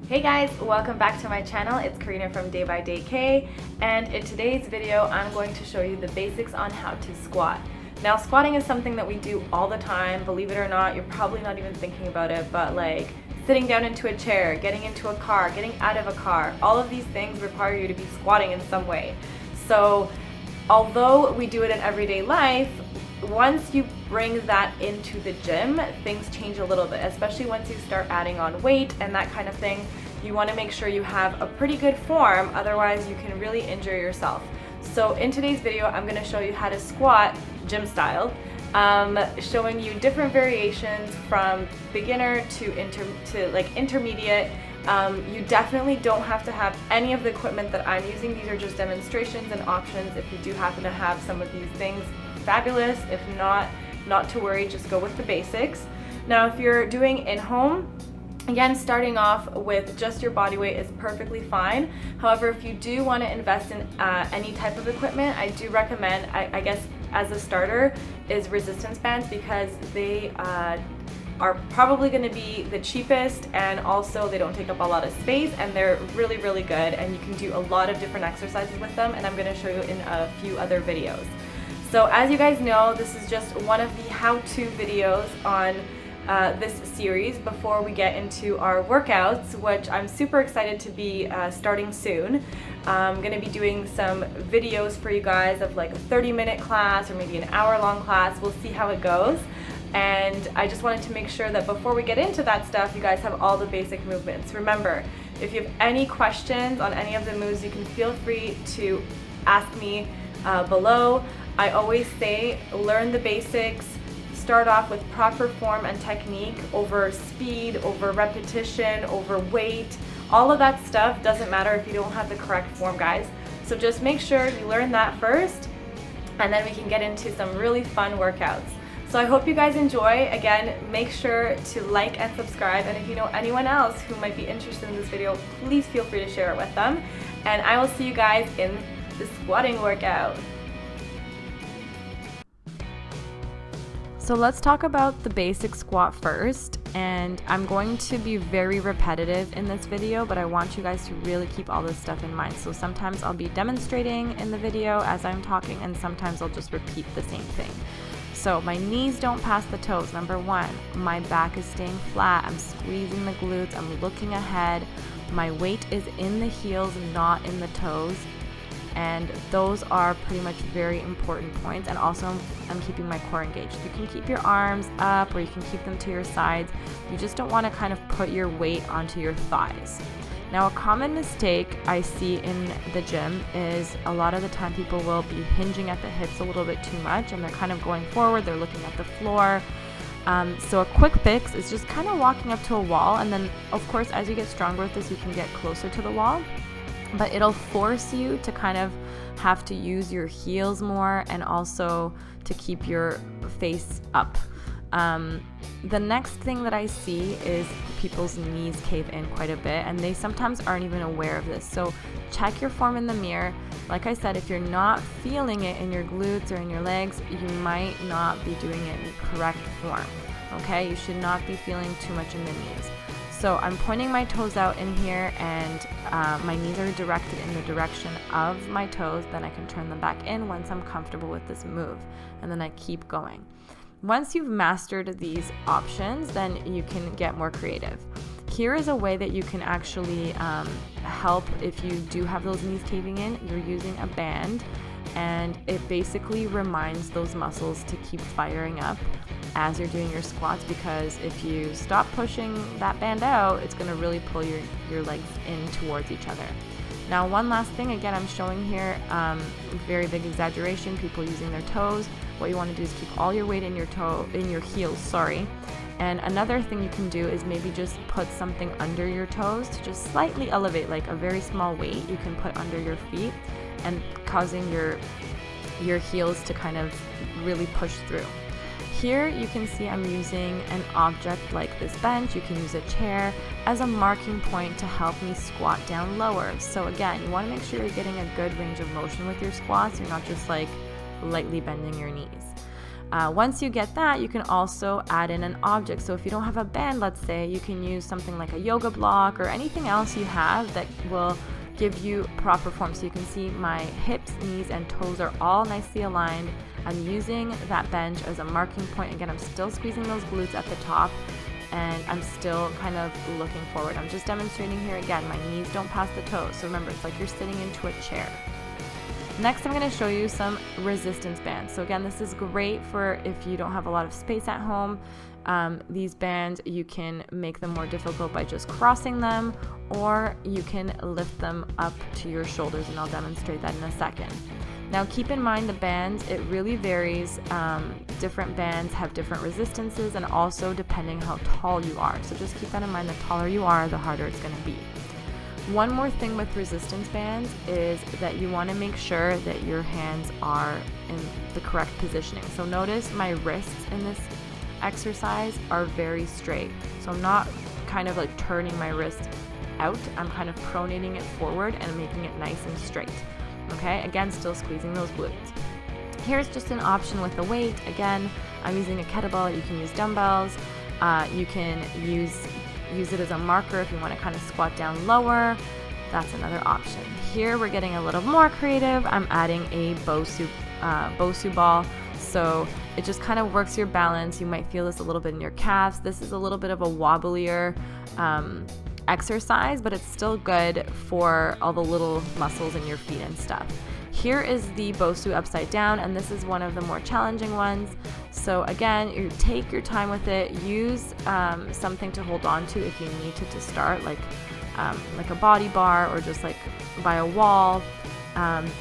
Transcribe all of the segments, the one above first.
Hey guys, welcome back to my channel. It's Karina from Day by Day K, and in today's video I'm going to show you the basics on how to squat. Now, squatting is something that we do all the time. Believe it or not, you're probably not even thinking about it, but like sitting down into a chair, getting into a car, getting out of a car, all of these things require you to be squatting in some way. So although we do it in everyday life, once you bring that into the gym, things change a little bit, especially once you start adding on weight and that kind of thing. You want to make sure you have a pretty good form, otherwise you can really injure yourself. So in today's video, I'm going to show you how to squat gym style, showing you different variations from beginner to intermediate. You definitely don't have to have any of the equipment that I'm using. These are just demonstrations and options. If you do happen to have some of these things, fabulous. If not to worry, just go with the basics. Now, if you're doing in-home, again, starting off with just your body weight is perfectly fine. However, if you do want to invest in any type of equipment, I do recommend, I guess as a starter, is resistance bands, because they are probably going to be the cheapest, and also they don't take up a lot of space, and they're really, really good, and you can do a lot of different exercises with them, and I'm going to show you in a few other videos. So as you guys know, this is just one of the how-to videos on this series before we get into our workouts, which I'm super excited to be starting soon. I'm going to be doing some videos for you guys of like a 30-minute class or maybe an hour-long class. We'll see how it goes. And I just wanted to make sure that before we get into that stuff, you guys have all the basic movements. Remember, if you have any questions on any of the moves, you can feel free to ask me below. I always say, learn the basics, start off with proper form and technique over speed, over repetition, over weight. All of that stuff doesn't matter if you don't have the correct form, guys. So just make sure you learn that first, and then we can get into some really fun workouts. So I hope you guys enjoy. Again, make sure to like and subscribe, and if you know anyone else who might be interested in this video, please feel free to share it with them. And I will see you guys in the squatting workout. So let's talk about the basic squat first, and I'm going to be very repetitive in this video, but I want you guys to really keep all this stuff in mind. So sometimes I'll be demonstrating in the video as I'm talking, and sometimes I'll just repeat the same thing. So my knees don't pass the toes, number one. My back is staying flat, I'm squeezing the glutes, I'm looking ahead. My weight is in the heels, not in the toes. And those are pretty much very important points. And also, I'm keeping my core engaged. You can keep your arms up or you can keep them to your sides. You just don't want to kind of put your weight onto your thighs. Now, a common mistake I see in the gym is a lot of the time people will be hinging at the hips a little bit too much, and they're kind of going forward, they're looking at the floor. So a quick fix is just kind of walking up to a wall, and then of course as you get stronger with this, you can get closer to the wall. But it'll force you to kind of have to use your heels more, and also to keep your face up. The next thing that I see is people's knees cave in quite a bit, and they sometimes aren't even aware of this. So check your form in the mirror. Like I said, if you're not feeling it in your glutes or in your legs, you might not be doing it in the correct form. Okay, you should not be feeling too much in the knees. So I'm pointing my toes out in here, and my knees are directed in the direction of my toes. Then I can turn them back in once I'm comfortable with this move, and then I keep going. Once you've mastered these options, then you can get more creative. Here is a way that you can actually help if you do have those knees caving in. You're using a band, and it basically reminds those muscles to keep firing up as you're doing your squats, because if you stop pushing that band out, it's going to really pull your legs in towards each other. Now, one last thing, again, I'm showing here very big exaggeration, people using their toes. What you want to do is keep all your weight in your heels, And another thing you can do is maybe just put something under your toes to just slightly elevate, like a very small weight you can put under your feet, and causing your heels to kind of really push through. Here you can see I'm using an object like this bench. You can use a chair as a marking point to help me squat down lower. So again, you want to make sure you're getting a good range of motion with your squats. You're not just like lightly bending your knees. Once you get that, you can also add in an object. So if you don't have a band, let's say, you can use something like a yoga block or anything else you have that will give you proper form. So you can see my hips, knees, and toes are all nicely aligned. I'm using that bench as a marking point. Again, I'm still squeezing those glutes at the top, and I'm still kind of looking forward. I'm just demonstrating here again, my knees don't pass the toes. So remember, it's like you're sitting into a chair. Next, I'm going to show you some resistance bands. So again, this is great for if you don't have a lot of space at home. These bands, you can make them more difficult by just crossing them, or you can lift them up to your shoulders, and I'll demonstrate that in a second. Now keep in mind the bands, it really varies. Different bands have different resistances, and also depending how tall you are. So just keep that in mind, the taller you are, the harder it's going to be. One more thing with resistance bands is that you want to make sure that your hands are in the correct positioning. So notice my wrists in this exercise are very straight. So I'm not kind of like turning my wrist out, I'm kind of pronating it forward and making it nice and straight. Okay, again, still squeezing those glutes. Here's just an option with the weight. Again, I'm using a kettlebell. You can use dumbbells. You can use it as a marker if you want to kind of squat down lower. That's another option. Here we're getting a little more creative. I'm adding a Bosu ball. So it just kind of works your balance. You might feel this a little bit in your calves. This is a little bit of a wobblier exercise, but it's still good for all the little muscles in your feet and stuff. Here is the Bosu upside down, and this is one of the more challenging ones. So again, you take your time with it. Use something to hold on to if you need to start, like a body bar or just like by a wall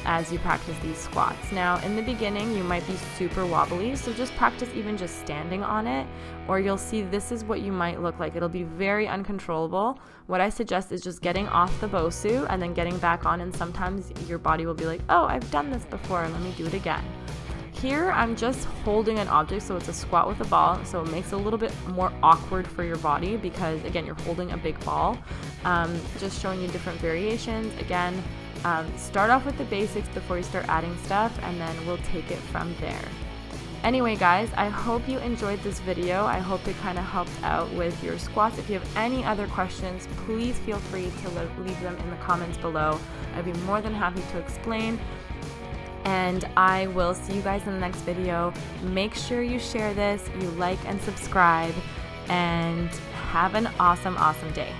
as you practice these squats. Now, in the beginning, you might be super wobbly, so just practice even just standing on it, or you'll see this is what you might look like. It'll be very uncontrollable. What I suggest is just getting off the Bosu and then getting back on, and sometimes your body will be like, oh, I've done this before, let me do it again. Here, I'm just holding an object, so it's a squat with a ball, so it makes it a little bit more awkward for your body because, again, you're holding a big ball. Just showing you different variations. Again, start off with the basics before you start adding stuff, and then we'll take it from there. Anyway, guys, I hope you enjoyed this video. I hope it kind of helped out with your squats. If you have any other questions, please feel free to leave them in the comments below. I'd be more than happy to explain. And I will see you guys in the next video. Make sure you share this, you like and subscribe, and have an awesome, awesome day.